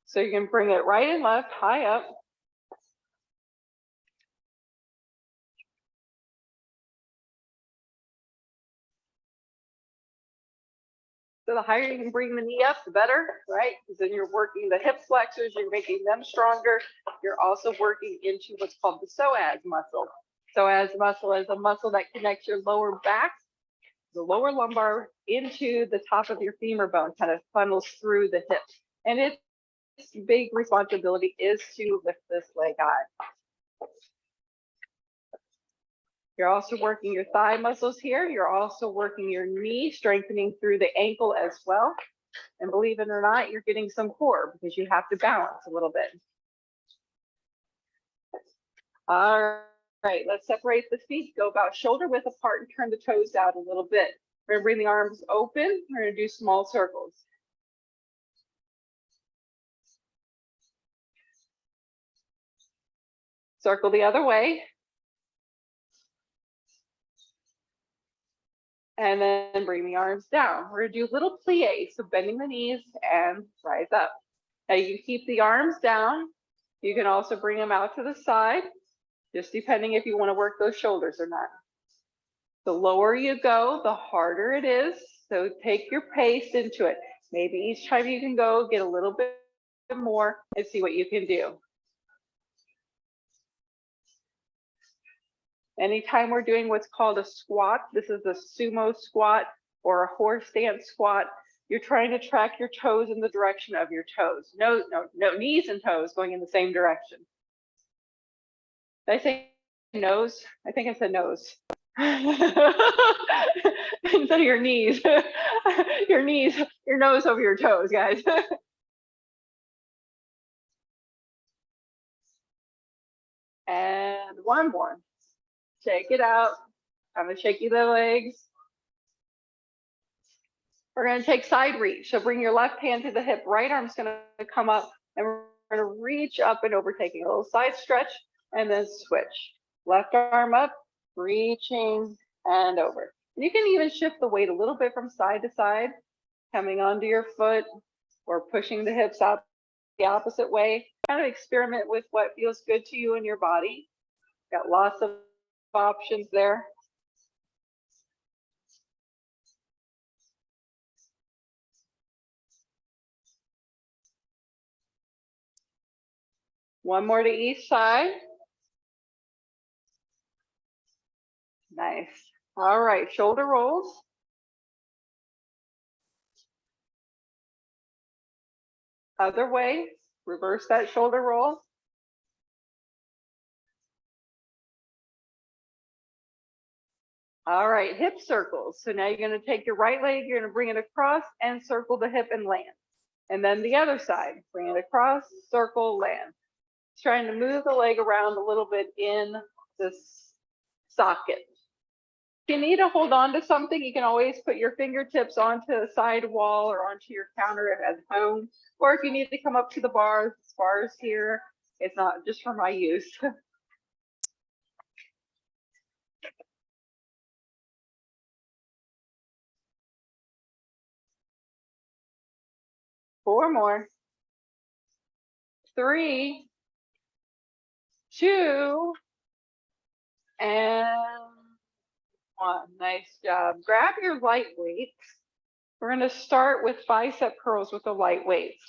So you can bring it right and left, high up. So the higher you can bring the knee up, the better, right? Because then you're working the hip flexors, you're making them stronger. You're also working into what's called the psoas muscle. Psoas muscle is a muscle that connects your lower back, the lower lumbar, into the top of your femur bone, kind of funnels through the hip. And its big responsibility is to lift this leg high. You're also working your thigh muscles here. You're also working your knee, strengthening through the ankle as well. And believe it or not, you're getting some core because you have to balance a little bit. All right, let's separate the feet, go about shoulder width apart and turn the toes out a little bit. We're gonna bring the arms open. We're gonna do small circles. Circle the other way. And then bring the arms down. We're gonna do little plies, so bending the knees and rise up. Now you can keep the arms down. You can also bring them out to the side, just depending if you want to work those shoulders or not. The lower you go, the harder it is. So take your pace into it. Maybe each time you can go, get a little bit more and see what you can do. Anytime we're doing what's called a squat, this is a sumo squat or a horse stance squat, you're trying to track your toes in the direction of your toes. No knees and toes going in the same direction. Did I say nose? I think I said nose. Instead of your knees. Your knees, your nose over your toes, guys. And one more. Shake it out. I'm gonna shake you the legs. We're gonna take side reach. So bring your left hand to the hip, right arm's gonna come up, and we're gonna reach up and over, taking a little side stretch, and then switch. Left arm up, reaching and over. And you can even shift the weight a little bit from side to side, coming onto your foot or pushing the hips out the opposite way. Kind of experiment with what feels good to you in your body. Got lots of options there. One more to each side. Nice. All right, shoulder rolls. Other way, reverse that shoulder roll. All right, hip circles. So now you're gonna take your right leg, you're gonna bring it across and circle the hip and land. And then the other side, bring it across, circle, land. It's trying to move the leg around a little bit in this socket. If you need to hold on to something, you can always put your fingertips onto the side wall or onto your counter at home. Or if you need to come up to the bars here, it's not just for my use. Four more. 3, 2, and 1. Nice job. Grab your light weights. We're going to start with bicep curls with the light weights.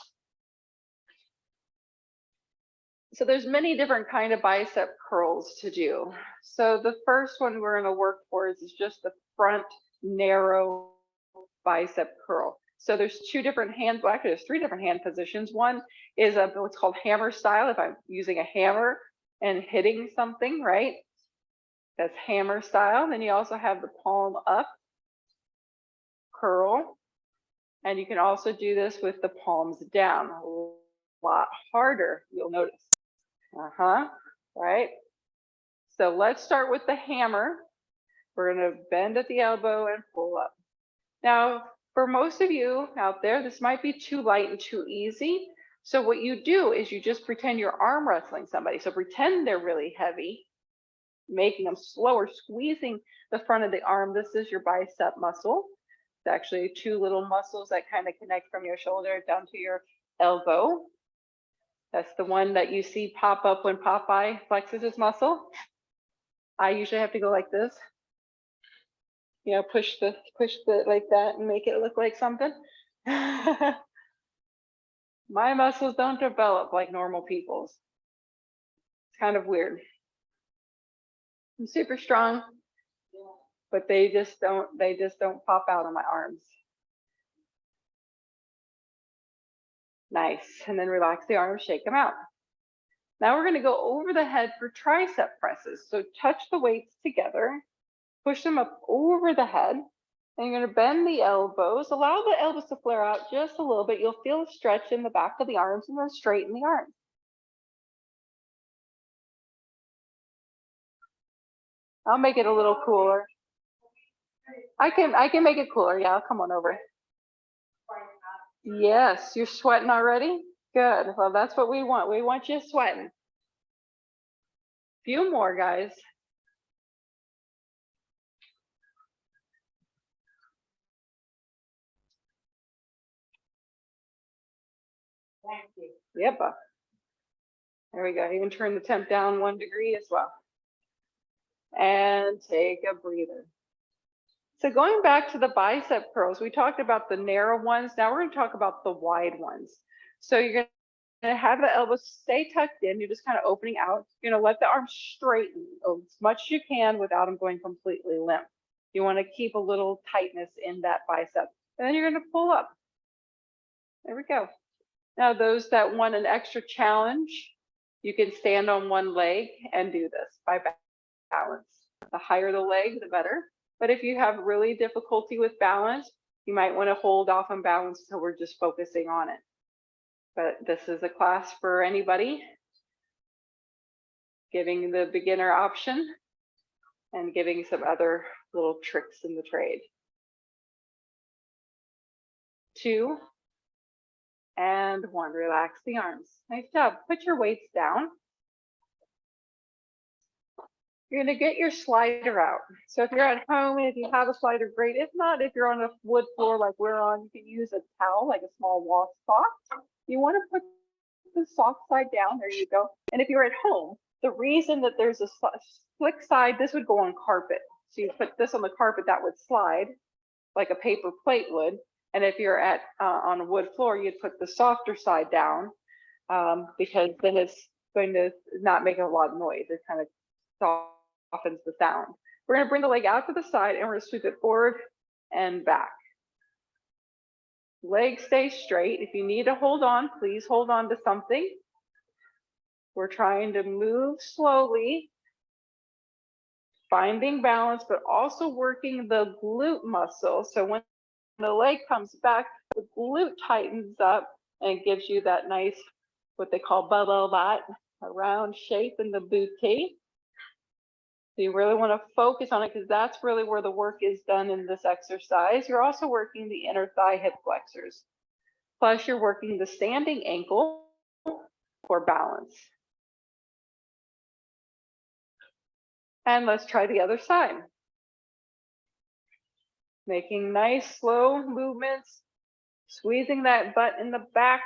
So there's many different kind of bicep curls to do. So the first one we're going to work for is just the front narrow bicep curl. So there's 2 different hand, well, actually there's 3 different hand positions. One is what's called hammer style. If I'm using a hammer and hitting something, right? That's hammer style. Then you also have the palm up curl. And you can also do this with the palms down. A lot harder, you'll notice. Right? So let's start with the hammer. We're going to bend at the elbow and pull up. Now, for most of you out there, this might be too light and too easy. So what you do is you just pretend you're arm wrestling somebody. So pretend they're really heavy, making them slower, squeezing the front of the arm. This is your bicep muscle. It's actually 2 little muscles that kind of connect from your shoulder down to your elbow. That's the one that you see pop up when Popeye flexes his muscle. I usually have to go like this. You know, push the like that and make it look like something. My muscles don't develop like normal people's. It's kind of weird. I'm super strong, but they just don't pop out on my arms. Nice. And then relax the arms, shake them out. Now we're going to go over the head for tricep presses. So touch the weights together, push them up over the head, and you're going to bend the elbows. Allow the elbows to flare out just a little bit. You'll feel a stretch in the back of the arms, and then straighten the arms. I'll make it a little cooler. I can make it cooler. Yeah, I'll come on over. Yes, you're sweating already? Good. Well, that's what we want. We want you sweating. Few more, guys. Thank you. Yep. There we go. Even turn the temp down 1 degree as well. And take a breather. So going back to the bicep curls, we talked about the narrow ones. Now we're going to talk about the wide ones. So you're going to have the elbows stay tucked in. You're just kind of opening out. You're going to let the arms straighten as much as you can without them going completely limp. You want to keep a little tightness in that bicep. And then you're going to pull up. There we go. Now those that want an extra challenge, you can stand on one leg and do this by balance. The higher the leg, the better. But if you have really difficulty with balance, you might want to hold off on balance until we're just focusing on it. But this is a class for anybody, giving the beginner option and giving some other little tricks in the trade. 2 and 1, relax the arms. Nice job. Put your weights down. You're going to get your slider out. So if you're at home and if you have a slider, great. If not, if you're on a wood floor like we're on, you can use a towel, like a small washcloth. You want to put the soft side down. There you go. And if you're at home, the reason that there's a slick side, this would go on carpet. So you put this on the carpet, that would slide like a paper plate would. And if you're at on a wood floor, you'd put the softer side down because then it's going to not make a lot of noise. It kind of softens the sound. We're going to bring the leg out to the side and we're going to sweep it forward and back. Leg stay straight. If you need to hold on, please hold on to something. We're trying to move slowly, finding balance, but also working the glute muscle. So when the leg comes back, the glute tightens up and gives you that nice, what they call bubble butt, a round shape in the booty. So you really want to focus on it because that's really where the work is done in this exercise. You're also working the inner thigh hip flexors. Plus you're working the standing ankle for balance. And let's try the other side. Making nice slow movements, squeezing that butt in the back.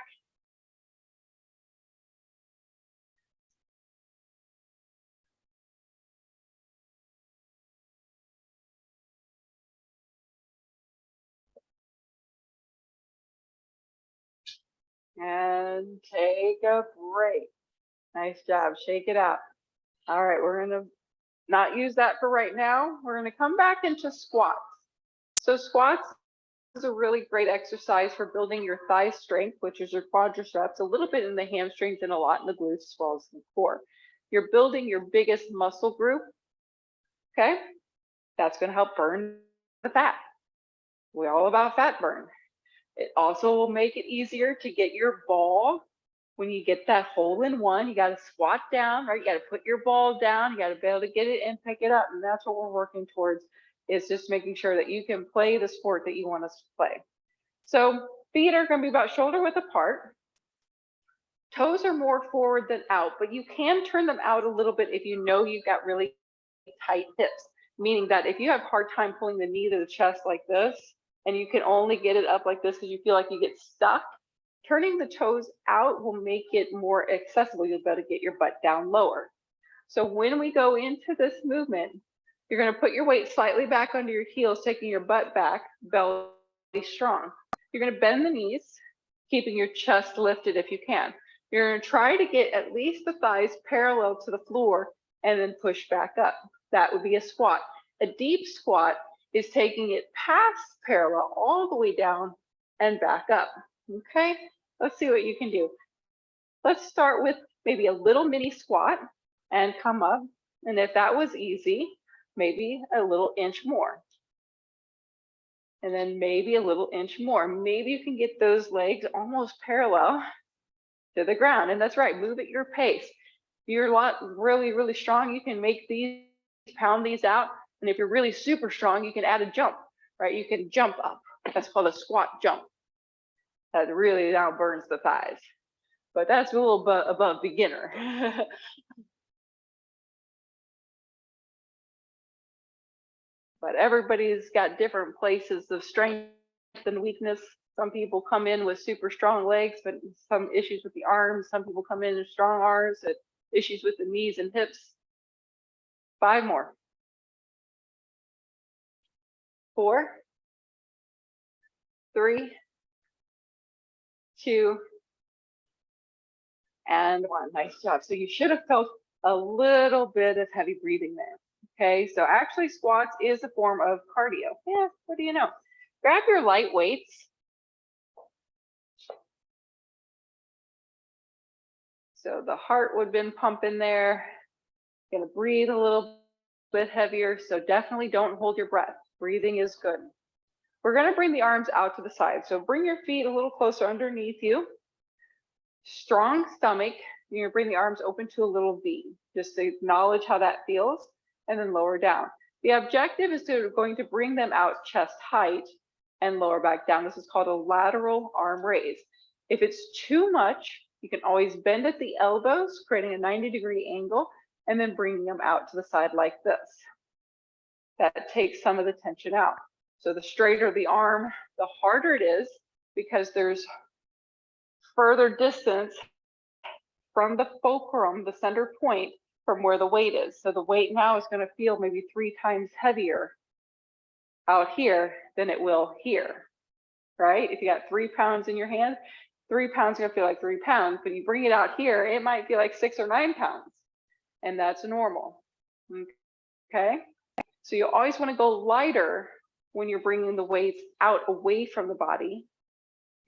And take a break. Nice job. Shake it out. All right, we're going to not use that for right now. We're going to come back into squats. So squats is a really great exercise for building your thigh strength, which is your quadriceps, a little bit in the hamstrings and a lot in the glutes as well as the core. You're building your biggest muscle group. Okay, that's going to help burn the fat. We're all about fat burn. It also will make it easier to get your ball. When you get that hole in one, you got to squat down, right? You got to put your ball down. You got to be able to get it and pick it up. And that's what we're working towards, is just making sure that you can play the sport that you want us to play. So feet are going to be about shoulder width apart. Toes are more forward than out, but you can turn them out a little bit if you know you've got really tight hips, meaning that if you have a hard time pulling the knee to the chest like this, and you can only get it up like this because you feel like you get stuck, Turning the toes out will make it more accessible. You'll be able to get your butt down lower. So when we go into this movement, you're going to put your weight slightly back under your heels, taking your butt back, belly strong. You're going to bend the knees, keeping your chest lifted if you can. You're going to try to get at least the thighs parallel to the floor and then push back up. That would be a squat. A deep squat is taking it past parallel all the way down and back up. Okay, let's see what you can do. Let's start with maybe a little mini squat and come up. And if that was easy, maybe a little inch more. And then maybe a little inch more. Maybe you can get those legs almost parallel to the ground. And that's right, move at your pace. If you're really, really strong, you can make these, pound these out. And if you're really super strong, you can add a jump, right? You can jump up. That's called a squat jump. That really now burns the thighs. But that's a little bit above beginner. But everybody's got different places of strength and weakness. Some people come in with super strong legs, but some issues with the arms. Some people come in with strong arms, and issues with the knees and hips. 5 more. 4, 3, 2, and 1. Nice job. So you should have felt a little bit of heavy breathing there. Okay, so actually squats is a form of cardio. Yeah, what do you know? Grab your light weights. So the heart would have been pumping there. Gonna breathe a little bit heavier, so definitely don't hold your breath. Breathing is good. We're gonna bring the arms out to the side. So bring your feet a little closer underneath you. Strong stomach. You're gonna bring the arms open to a little V. Just to acknowledge how that feels, and then lower down. The objective is going to bring them out chest height and lower back down. This is called a lateral arm raise. If it's too much, you can always bend at the elbows, creating a 90-degree angle, and then bringing them out to the side like this. That takes some of the tension out. So the straighter the arm, the harder it is, because there's further distance from the fulcrum, the center point, from where the weight is. So the weight now is going to feel maybe 3 times heavier out here than it will here, right? If you got 3 pounds in your hand, 3 pounds is going to feel like 3 pounds, but you bring it out here, it might feel like 6 or 9 pounds, and that's normal. Okay, so you always want to go lighter when you're bringing the weights out away from the body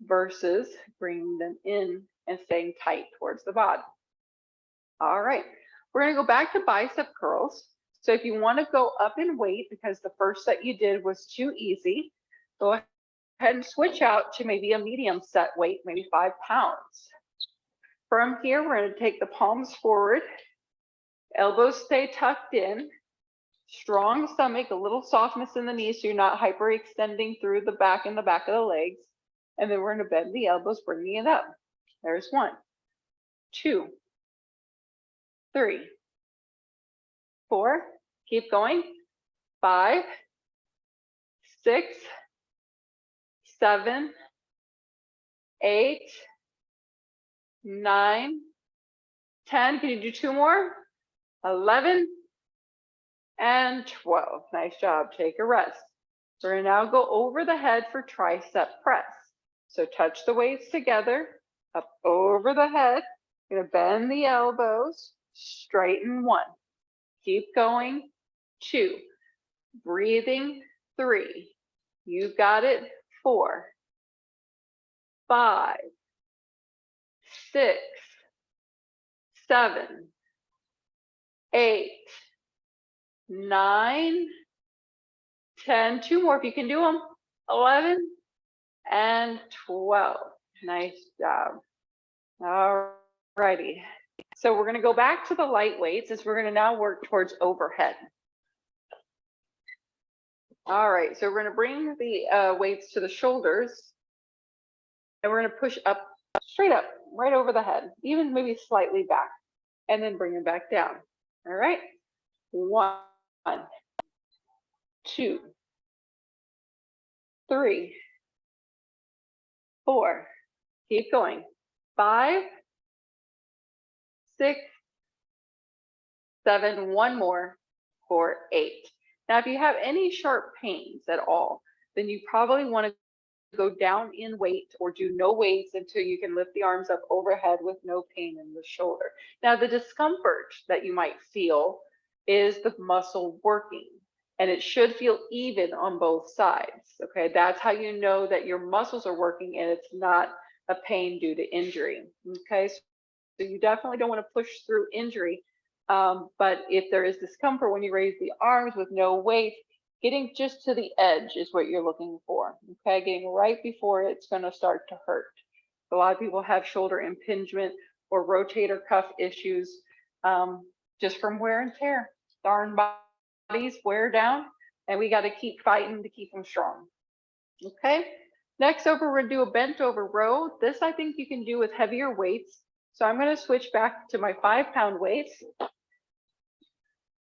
versus bringing them in and staying tight towards the body. All right, we're going to go back to bicep curls. So if you want to go up in weight because the first set you did was too easy, go ahead and switch out to maybe a medium set weight, maybe 5 pounds. From here, we're going to take the palms forward, elbows stay tucked in, strong stomach, a little softness in the knees so you're not hyperextending through the back and the back of the legs. And then we're going to bend the elbows, bringing it up. There's 1, 2, 3, 4, keep going, 5, 6, 7, 8, 9, 10. Can you do 2 more? 11 and 12. Nice job. Take a rest. We're going to now go over the head for tricep press. So touch the weights together, up over the head. You're going to bend the elbows, straighten 1. Keep going, 2. Breathing, 3. You've got it, 4, 5, 6, 7, 8, 9, 10. 2 more if you can do them. 11 and 12. Nice job. All righty. So we're going to go back to the light weights as we're going to now work towards overhead. All right, so we're going to bring the weights to the shoulders, and we're going to push up, straight up, right over the head, even maybe slightly back, and then bring them back down. All right, 1, 2, 3, 4, Keep going. 5, 6, 7, one more for 8. Now, if you have any sharp pains at all, then you probably want to go down in weight or do no weights until you can lift the arms up overhead with no pain in the shoulder. Now, the discomfort that you might feel is the muscle working, and it should feel even on both sides. Okay, that's how you know that your muscles are working and it's not a pain due to injury. Okay, so you definitely don't want to push through injury. But if there is discomfort when you raise the arms with no weight, getting just to the edge is what you're looking for. Okay, getting right before it's going to start to hurt. A lot of people have shoulder impingement or rotator cuff issues just from wear and tear. Darn bodies wear down, and we got to keep fighting to keep them strong. Okay, next over, we're going to do a bent over row. This I think you can do with heavier weights. So I'm going to switch back to my 5-pound weights.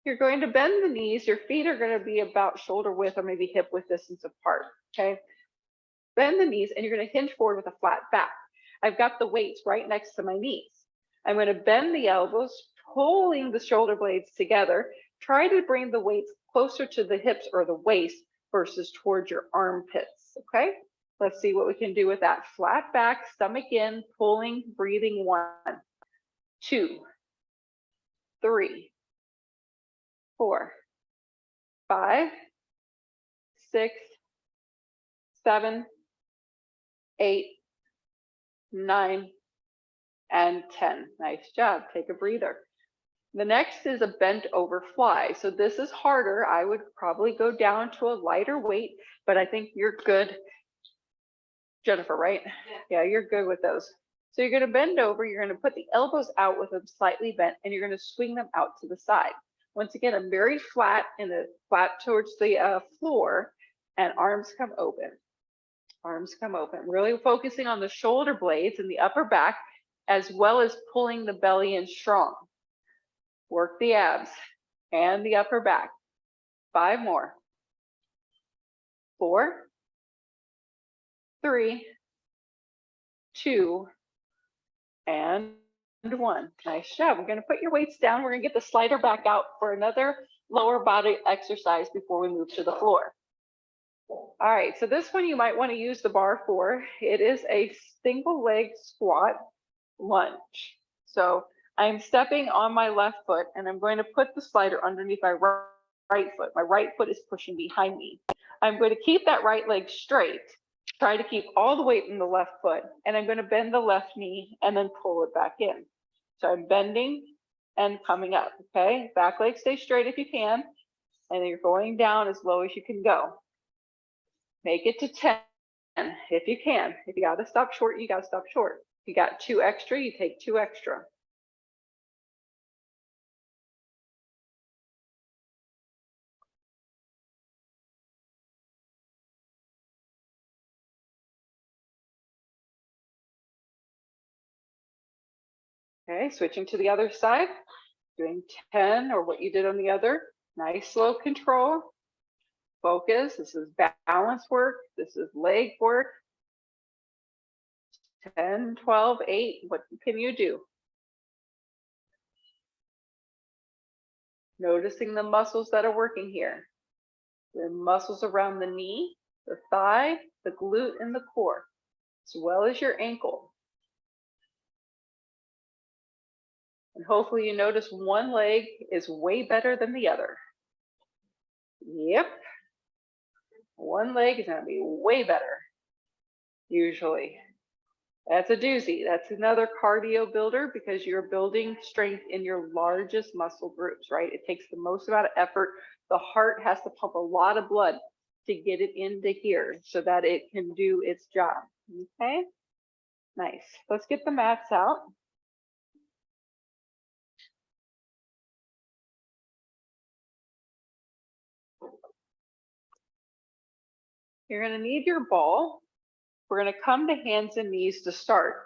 You're going to bend the knees. Your feet are going to be about shoulder width or maybe hip width distance apart. Okay, bend the knees and you're going to hinge forward with a flat back. I've got the weights right next to my knees. I'm going to bend the elbows, pulling the shoulder blades together. Try to bring the weights closer to the hips or the waist versus towards your armpits. Okay, let's see what we can do with that. Flat back, stomach in, pulling, breathing. 1, 2, 3, 4, 5, 6, 7, 8, 9, and 10. Nice job. Take a breather. The next is a bent over fly. So this is harder. I would probably go down to a lighter weight, but I think you're good, Jennifer, right? Yeah, you're good with those. So you're going to bend over. You're going to put the elbows out with them slightly bent, and you're going to swing them out to the side. Once again, I'm very flat and flat towards the floor, and arms come open. Arms come open. Really focusing on the shoulder blades and the upper back, as well as pulling the belly in strong. Work the abs and the upper back. 5 more. 4, 3, 2, and 1. Nice job. We're going to put your weights down. We're going to get the slider back out for another lower body exercise before we move to the floor. All right, so this one you might want to use the bar for. It is a single leg squat lunge. So I'm stepping on my left foot and I'm going to put the slider underneath my right foot. My right foot is pushing behind me. I'm going to keep that right leg straight, try to keep all the weight in the left foot, and I'm going to bend the left knee and then pull it back in. So I'm bending and coming up, okay? Back leg stay straight if you can, and then you're going down as low as you can go. Make it to 10 if you can. If you got to stop short, you got to stop short. If you got 2 extra, you take 2 extra. Okay, switching to the other side, doing 10 or what you did on the other. Nice slow control. Focus. This is balance work. This is leg work. 10, 12, 8. What can you do? Noticing the muscles that are working here. The muscles around the knee, the thigh, the glute, and the core, as well as your ankle. And hopefully you notice one leg is way better than the other. Yep. One leg is going to be way better, usually. That's a doozy. That's another cardio builder because you're building strength in your largest muscle groups, right? It takes the most amount of effort. The heart has to pump a lot of blood to get it into here so that it can do its job. Okay, nice. Let's get the mats out. You're going to need your ball. We're going to come to hands and knees to start.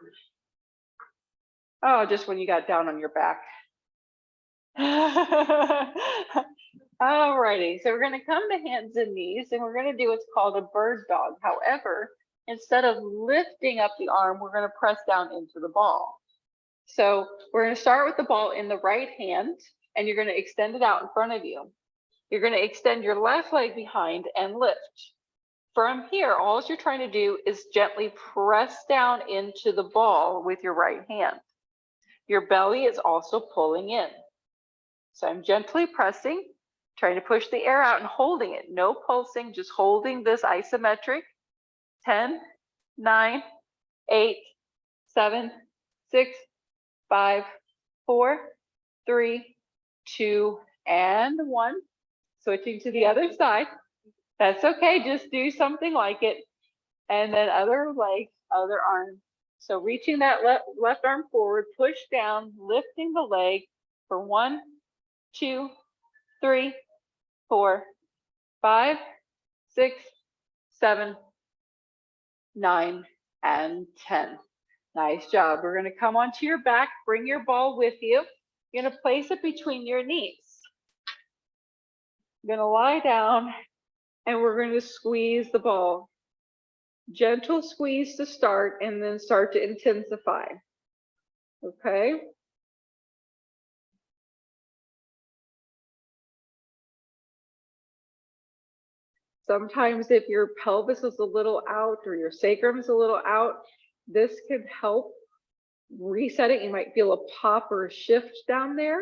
Oh, just when you got down on your back. Alrighty, so we're going to come to hands and knees and we're going to do what's called a bird dog. However, instead of lifting up the arm, we're going to press down into the ball. So we're going to start with the ball in the right hand, and you're going to extend it out in front of you. You're going to extend your left leg behind and lift. From here, all you're trying to do is gently press down into the ball with your right hand. Your belly is also pulling in. So I'm gently pressing, trying to push the air out and holding it. No pulsing, just holding this isometric. 10, 9, 8, 7, 6, 5, 4, 3, 2, and 1. Switching to the other side. That's okay, just do something like it. And then other leg, other arm. So reaching that left arm forward, push down, lifting the leg for 1, 2, 3, 4, 5, 6, 7, 9, and 10. Nice job. We're going to come onto your back, bring your ball with you. You're going to place it between your knees. You're going to lie down, and we're going to squeeze the ball. Gentle squeeze to start, and then start to intensify. Okay? Sometimes if your pelvis is a little out or your sacrum is a little out, this could help reset it. You might feel a pop or a shift down there.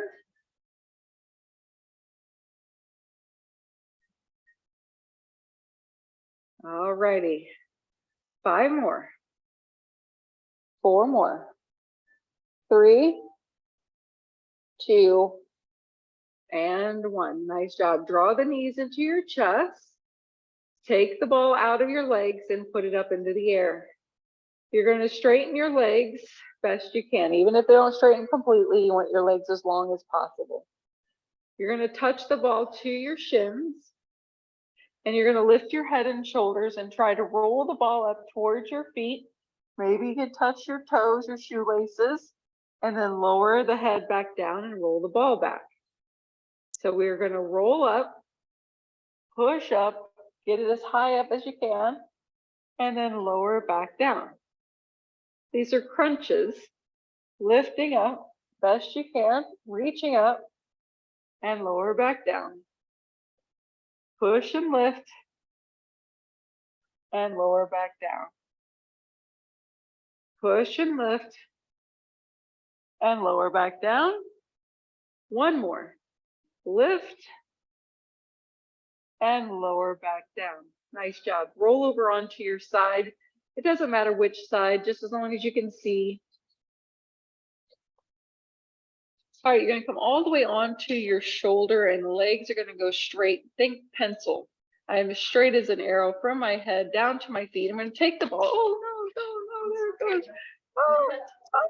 All righty. 5 more. 4 more. 3, 2, and 1. Nice job. Draw the knees into your chest. Take the ball out of your legs and put it up into the air. You're going to straighten your legs best you can. Even if they don't straighten completely, you want your legs as long as possible. You're going to touch the ball to your shins, and you're going to lift your head and shoulders and try to roll the ball up towards your feet. Maybe you can touch your toes or shoelaces, and then lower the head back down and roll the ball back. So we're going to roll up, push up, get it as high up as you can, and then lower back down. These are crunches, lifting up best you can, reaching up, and lower back down. Push and lift, and lower back down. Push and lift, and lower back down. 1 more. Lift, and lower back down. Nice job. Roll over onto your side. It doesn't matter which side, just as long as you can see. All right, you're going to come all the way onto your shoulder, and legs are going to go straight. Think pencil. I am as straight as an arrow from my head down to my feet. I'm going to take the ball. Oh, no, no, no, there it goes. Oh, oh.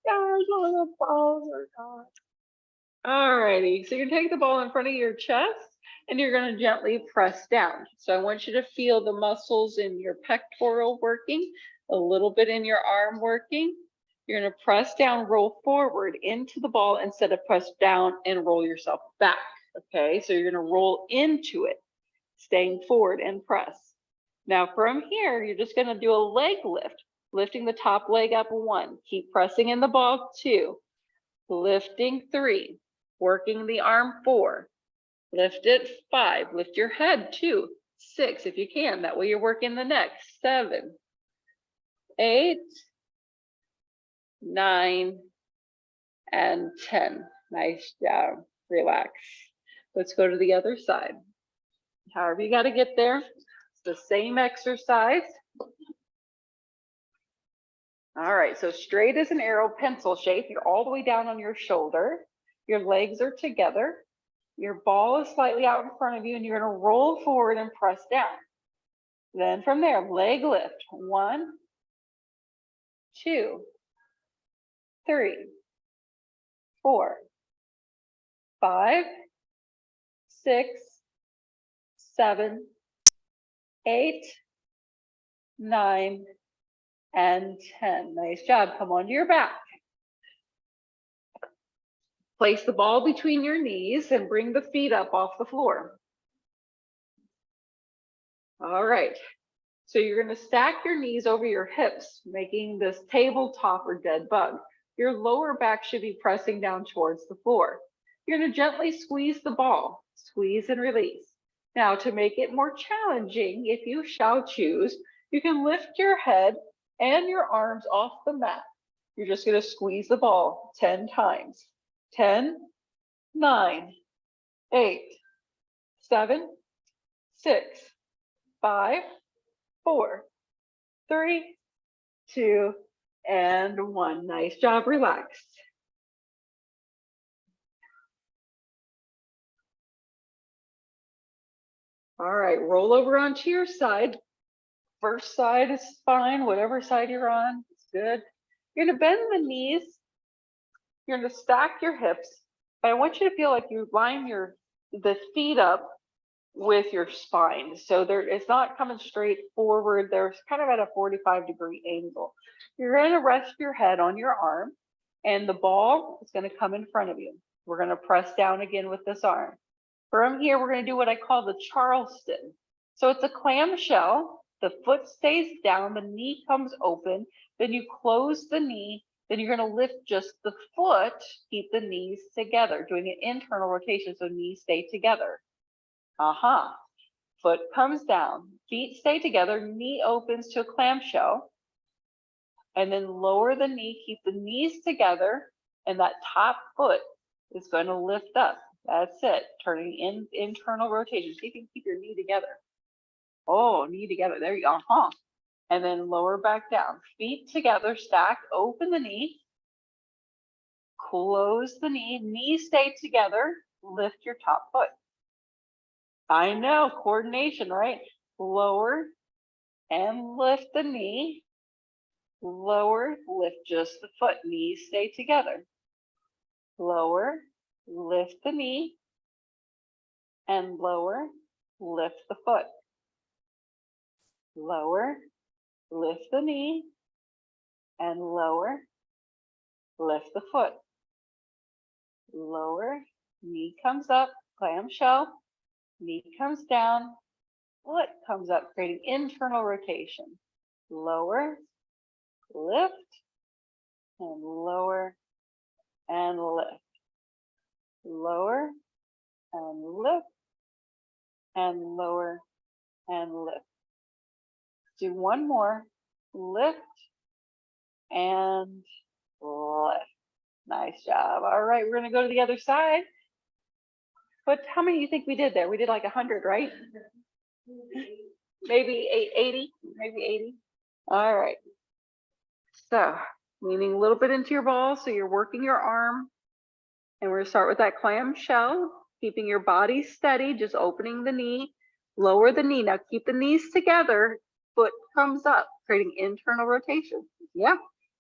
Gosh, all the balls are gone. All righty, so you're going to take the ball in front of your chest, and you're going to gently press down. So I want you to feel the muscles in your pectoral working, a little bit in your arm working. You're going to press down, roll forward into the ball instead of press down and roll yourself back. Okay, so you're going to roll into it, staying forward and press. Now from here, you're just going to do a leg lift, lifting the top leg up 1. Keep pressing in the ball 2, lifting 3, working the arm 4, lift it 5, lift your head 2, 6 if you can. That way you're working the neck. 7, 8, 9, and 10. Nice job. Relax. Let's go to the other side. However you got to get there. It's the same exercise. All right, so straight as an arrow, pencil shape. You're all the way down on your shoulder. Your legs are together. Your ball is slightly out in front of you, and you're going to roll forward and press down. Then from there, leg lift. 1, 2, 3, 4, 5, 6, 7, 8, 9, and 10. Nice job. Come onto your back. Place the ball between your knees and bring the feet up off the floor. All right. So you're going to stack your knees over your hips, making this tabletop or dead bug. Your lower back should be pressing down towards the floor. You're going to gently squeeze the ball, squeeze and release. Now, to make it more challenging, if you shall choose, you can lift your head and your arms off the mat. You're just going to squeeze the ball 10 times. 10, 9, 8, 7, 6, 5, 4, 3, 2, and 1. Nice job, relaxed. All right, roll over onto your side. First side is fine, whatever side you're on, it's good. You're gonna bend the knees. You're gonna stack your hips. But I want you to feel like you line the feet up with your spine. So it's not coming straight forward. There's kind of at a 45-degree angle. You're going to rest your head on your arm and the ball is going to come in front of you. We're going to press down again with this arm. From here, we're going to do what I call the Charleston. So it's a clamshell. The foot stays down, the knee comes open, then you close the knee, then you're going to lift just the foot, keep the knees together, doing an internal rotation so knees stay together. Foot comes down, feet stay together, knee opens to a clamshell, and then lower the knee, keep the knees together, and that top foot is going to lift up. That's it, turning in internal rotation. See if you can keep your knee together. Oh, knee together, there you go, And then lower back down, feet together, stack, open the knee, close the knee, knees stay together, lift your top foot. I know, coordination, right? Lower and lift the knee. Lower, lift just the foot. Knees stay together. Lower, lift the knee. And lower, lift the foot. Lower, lift the knee. And lower, lift the foot. Lower, knee comes up, clamshell. Knee comes down, foot comes up, creating internal rotation. Lower, lift, and lower, and lift. Lower, and lift, and lower, and lift. Do one more. Lift, and lift. Nice job. All right, we're going to go to the other side. But how many do you think we did there? We did like 100, right? Maybe 80, maybe 80. All right. So leaning a little bit into your ball, so you're working your arm. And we're going to start with that clamshell, keeping your body steady, just opening the knee, lower the knee. Now keep the knees together, foot comes up, creating internal rotation. Yeah.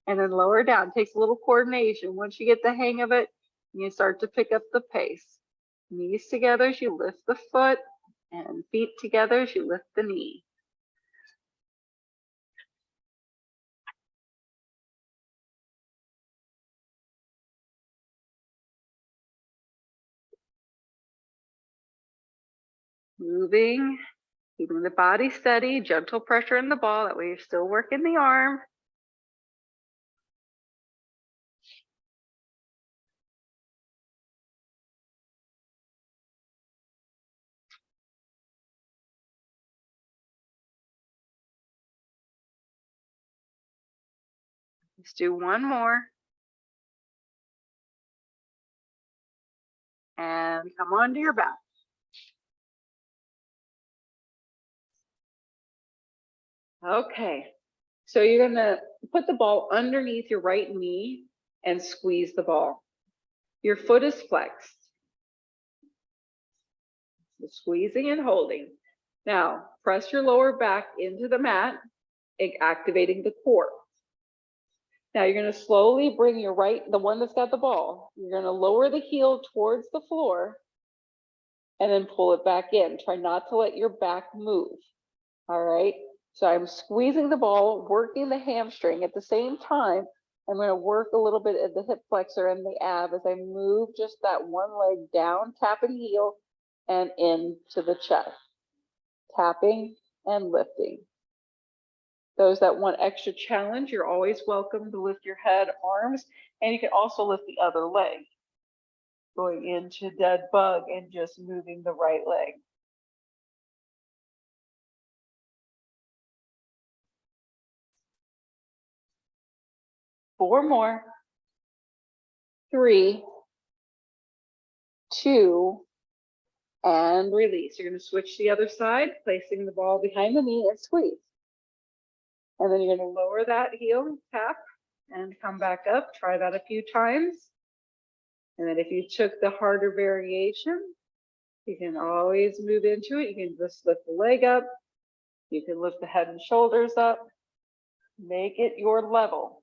And then lower down, takes a little coordination. Once you get the hang of it, you start to pick up the pace. Knees together as you lift the foot, and feet together as you lift the knee. Moving, keeping the body steady, gentle pressure in the ball. That way you're still working the arm. Let's do one more. And come onto your back. Okay, so you're gonna put the ball underneath your right knee and squeeze the ball. Your foot is flexed. So squeezing and holding. Now, press your lower back into the mat, activating the core. Now you're gonna slowly bring your the one that's got the ball, you're gonna lower the heel towards the floor and then pull it back in. Try not to let your back move, all right? So I'm squeezing the ball, working the hamstring. At the same time, I'm going to work a little bit at the hip flexor and the ab as I move just that one leg down, tapping heel and into the chest. Tapping and lifting. Those that want extra challenge, you're always welcome to lift your head, arms, and you can also lift the other leg. Going into dead bug and just moving the right leg. Four more. 3, 2, and release. You're going to switch to the other side, placing the ball behind the knee and squeeze. And then you're going to lower that heel, tap, and come back up. Try that a few times. And then if you took the harder variation, you can always move into it. You can just lift the leg up. You can lift the head and shoulders up. Make it your level.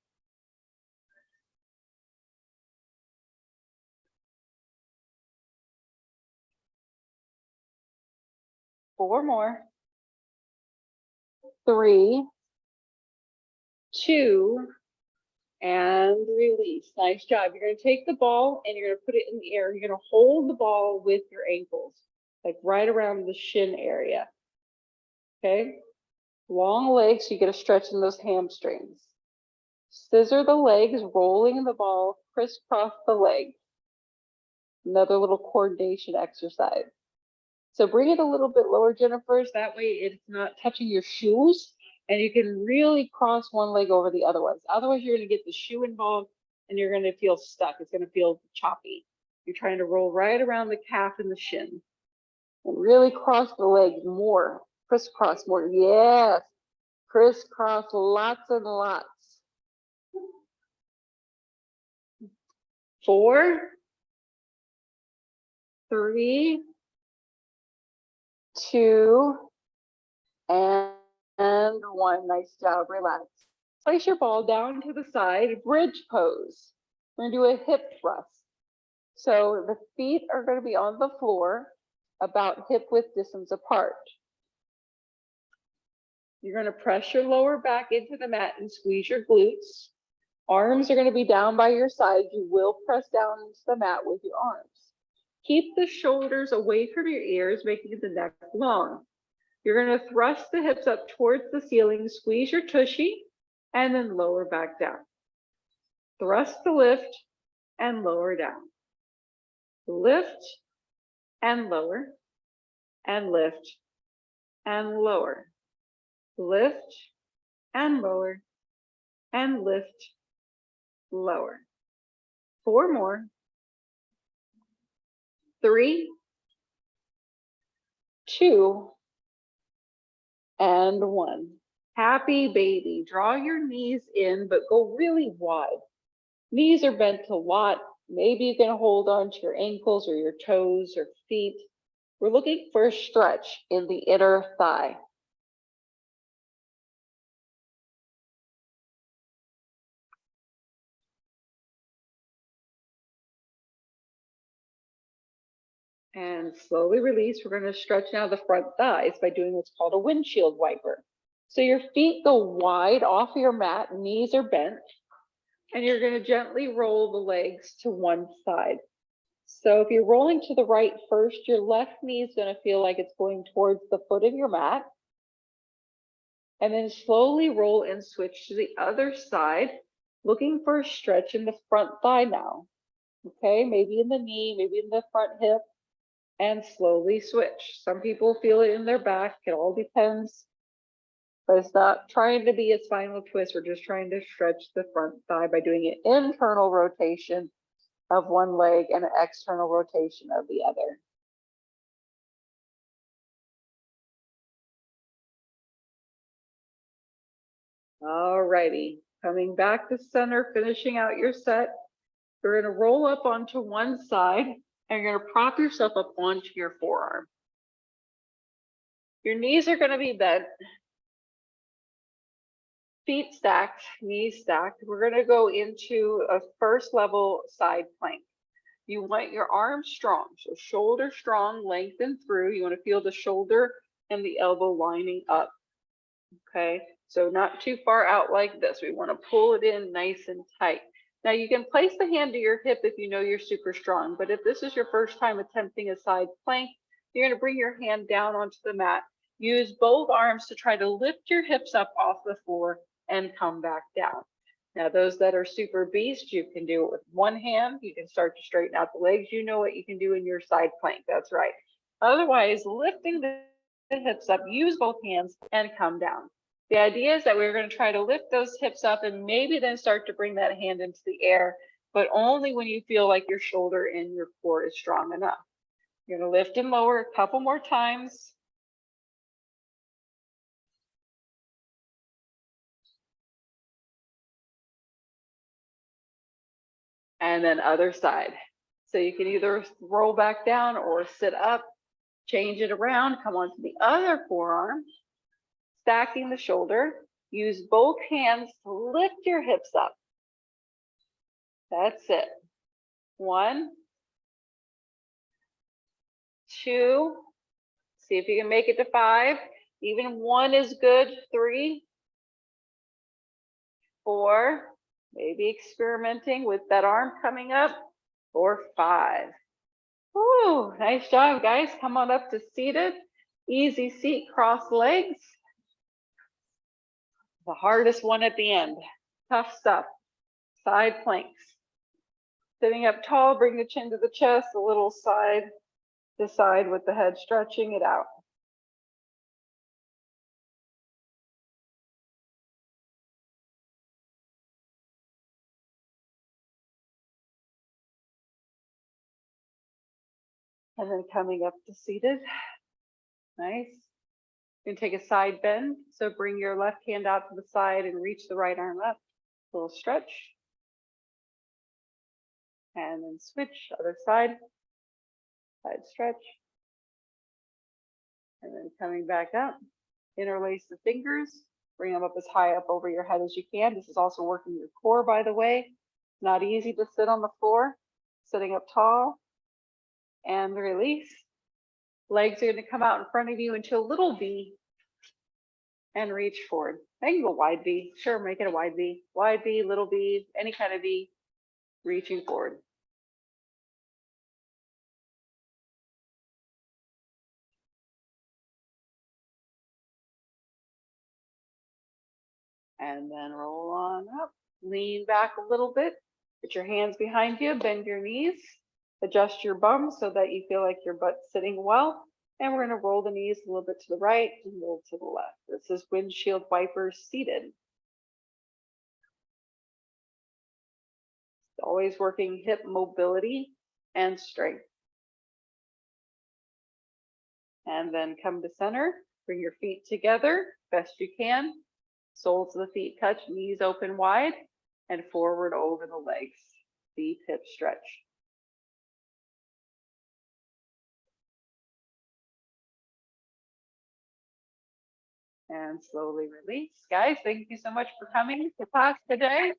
Four more. 3, 2, and release. Nice job. You're going to take the ball and you're going to put it in the air. You're going to hold the ball with your ankles, like right around the shin area. Okay. Long legs, so you get a stretch in those hamstrings. Scissor the legs, rolling the ball, crisscross the legs. Another little coordination exercise. So bring it a little bit lower, Jennifer, so that way it's not touching your shoes and you can really cross one leg over the other ones. Otherwise, you're going to get the shoe involved and you're going to feel stuck. It's going to feel choppy. You're trying to roll right around the calf and the shin and really cross the legs more, crisscross more. Yes, crisscross lots and lots. 4, 3, 2, and 1. Nice job. Relax. Place your ball down to the side, bridge pose. We're going to do a hip thrust. So the feet are going to be on the floor about hip width distance apart. You're going to press your lower back into the mat and squeeze your glutes. Arms are going to be down by your side. You will press down into the mat with your arms. Keep the shoulders away from your ears, making the neck long. You're going to thrust the hips up towards the ceiling, squeeze your tushy, and then lower back down. Thrust to lift and lower down. Lift and lower, and lift and lower. Lift and lower, and lift, lower. 4 more. 3, 2, and 1. Happy baby. Draw your knees in, but go really wide. Knees are bent a lot. Maybe you can hold on to your ankles or your toes or feet. We're looking for a stretch in the inner thigh. And slowly release. We're going to stretch now the front thighs by doing what's called a windshield wiper. So your feet go wide off your mat, knees are bent, and you're going to gently roll the legs to one side. So if you're rolling to the right first, your left knee is going to feel like it's going towards the foot of your mat. And then slowly roll and switch to the other side, looking for a stretch in the front thigh now. Okay, maybe in the knee, maybe in the front hip, and slowly switch. Some people feel it in their back. It all depends. But it's not trying to be a spinal twist. We're just trying to stretch the front thigh by doing an internal rotation of one leg and an external rotation of the other. All righty, coming back to center, finishing out your set. You're going to roll up onto one side and you're going to prop yourself up onto your forearm. Your knees are going to be bent. Feet stacked, knees stacked. We're going to go into a first level side plank. You want your arms strong, so shoulder strong, lengthen through. You want to feel the shoulder and the elbow lining up. Okay, so not too far out like this. We want to pull it in nice and tight. Now you can place the hand to your hip if you know you're super strong, but if this is your first time attempting a side plank, you're going to bring your hand down onto the mat. Use both arms to try to lift your hips up off the floor and come back down. Now, those that are super beast, you can do it with one hand. You can start to straighten out the legs. You know what you can do in your side plank. That's right. Otherwise, lifting the hips up, use both hands and come down. The idea is that we're going to try to lift those hips up and maybe then start to bring that hand into the air, but only when you feel like your shoulder and your core is strong enough. You're going to lift and lower a couple more times. And then other side. So you can either roll back down or sit up, change it around, come onto the other forearm, stacking the shoulder. Use both hands to lift your hips up. That's it. 1, 2, see if you can make it to 5. Even 1 is good. 3, 4, maybe experimenting with that arm coming up, or 5. Woo, nice job, guys. Come on up to seated. Easy seat, cross legs. The hardest one at the end. Tough stuff. Side planks. Sitting up tall, bring the chin to the chest, a little side to side with the head, stretching it out. And then coming up to seated. Nice. You can take a side bend. So bring your left hand out to the side and reach the right arm up. A little stretch. And then switch, other side. Side stretch. And then coming back up. Interlace the fingers. Bring them up as high up over your head as you can. This is also working your core, by the way. Not easy to sit on the floor. Sitting up tall. And release. Legs are going to come out in front of you into a little V and reach forward. I can go wide V. Sure, make it a wide V. Wide V, little V, any kind of V, reaching forward. And then roll on up. Lean back a little bit. Put your hands behind you, bend your knees. Adjust your bum so that you feel like your butt's sitting well. And we're going to roll the knees a little bit to the right and roll to the left. This is windshield wipers seated. Always working hip mobility and strength. And then come to center. Bring your feet together best you can. Soles of the feet touch, knees open wide, and forward over the legs. Deep hip stretch. And slowly release. Guys, thank you so much for coming to class today.